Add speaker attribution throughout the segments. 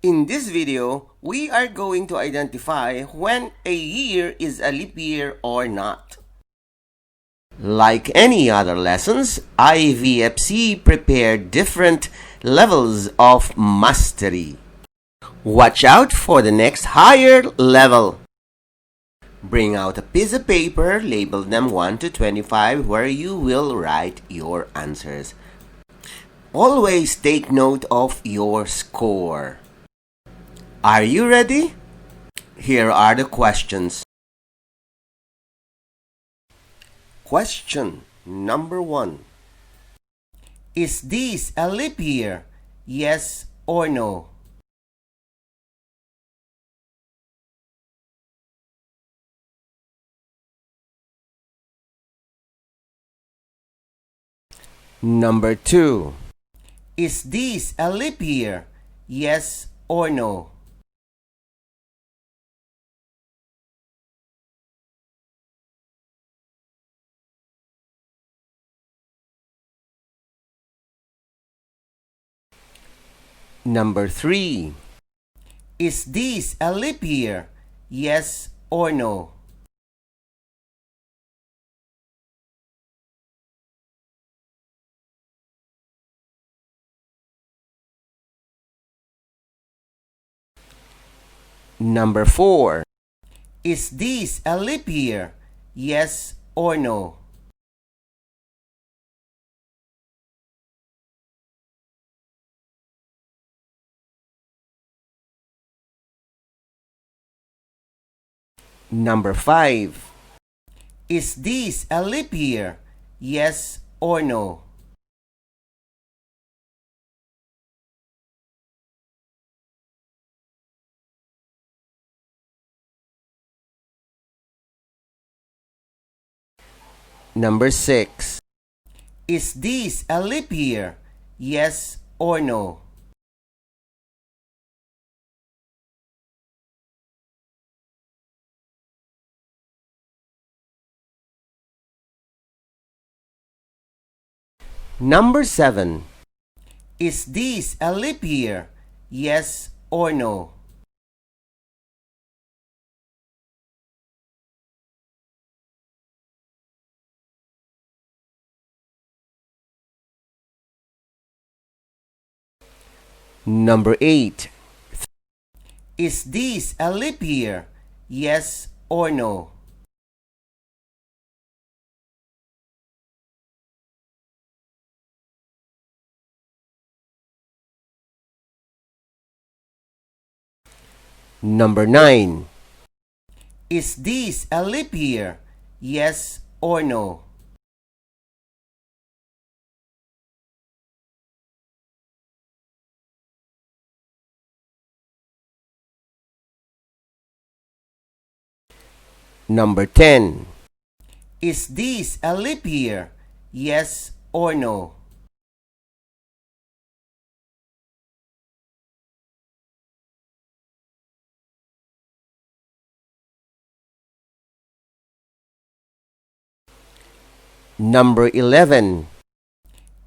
Speaker 1: In this video, we are going to identify when a year is a leap year or not. Like any other lessons, IVFC prepared different levels of mastery. Watch out for the next higher level. Bring out a piece of paper, label them 1 to 25 where you will write your answers. Always take note of your score. Are you ready? Here are the questions. Question number 1. Is this a leap year? Yes or no? Number 2. Is this a leap year? Yes or no? Number 3. Is this a leap year? Yes or no? Number 4. Is this a leap year? Yes or no? Number 5. Is this a leap year? Yes or no? Number 6. Is this a leap year? Yes or no? Number 7. Is this a leap year? Yes or no? Number 8. Is this a leap year? Yes or no? Number 9. Is this a leap year? Yes or no? Number 10. Is this a leap year? Yes or no? Number 11.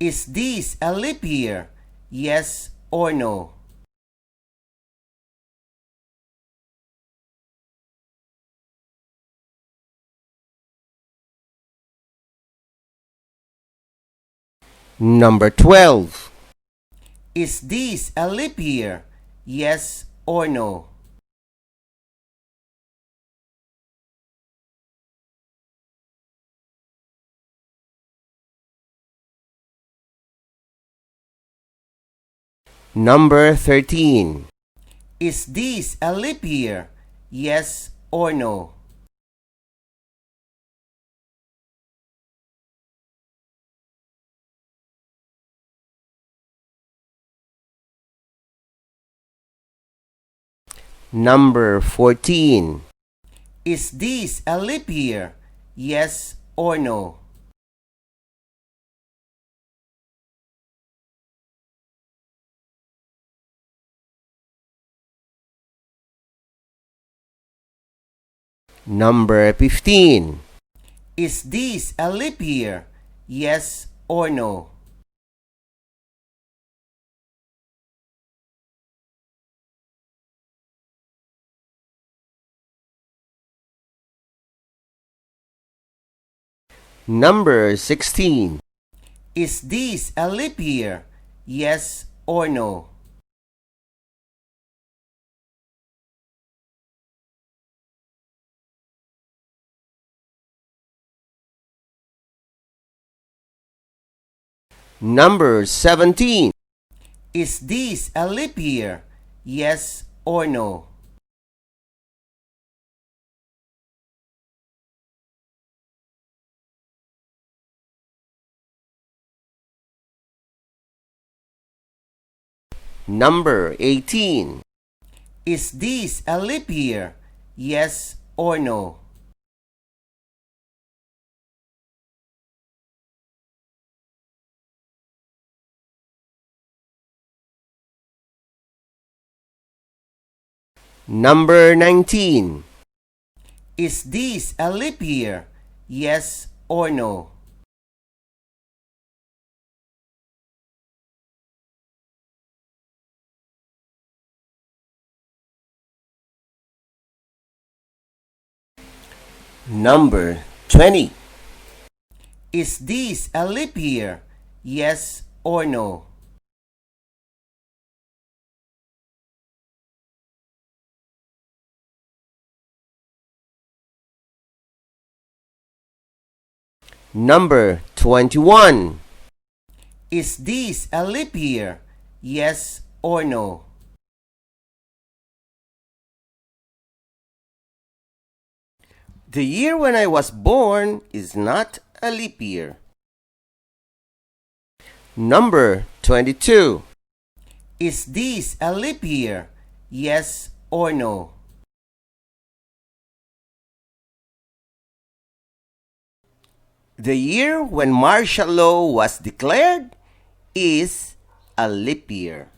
Speaker 1: Is this a leap year? Yes or no? Number 12. Is this a leap year? Yes or no? Number 13. Is this a leap year? Yes or no? Number 14. Is this a leap year? Yes or no? Number 15. Is this a leap year? Yes or no? Number 16. Is this a leap year? Yes or no? Number 17. Is this a leap year? Yes or no? Number 18. Is this a leap year? Yes or no? Number 19. Is this a leap year? Yes or no? Number 20. Is this a leap year? Yes or no? Number 21. Is this a leap year? Yes or no? The year when I was born is not a leap year. Number 22. Is this a leap year? Yes or no? The year when martial law was declared is a leap year.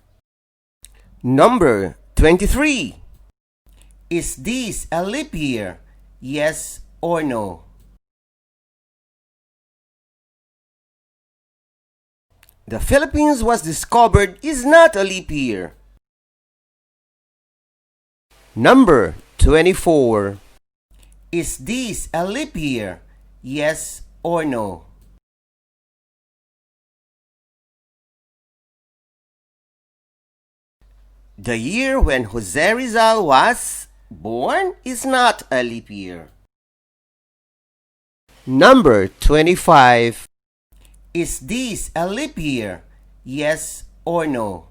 Speaker 1: Number 23. Is this a leap year? Yes or no? The Philippines was discovered is not a leap year. Number 24. Is this a leap year? Yes or no? The year when Jose Rizal was born is not a leap year. Number 25. Is this a leap year? Yes or no?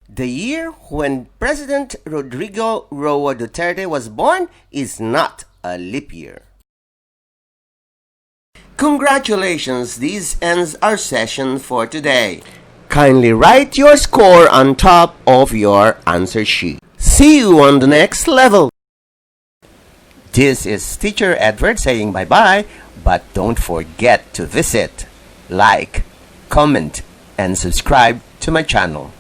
Speaker 1: The year when President Rodrigo Roa Duterte was born is not a leap year. Congratulations, this ends our session for today. Kindly write your score on top of your answer sheet. See you on the next level. This is Teacher Edward saying bye-bye, but don't forget to visit, like, comment, and subscribe to my channel.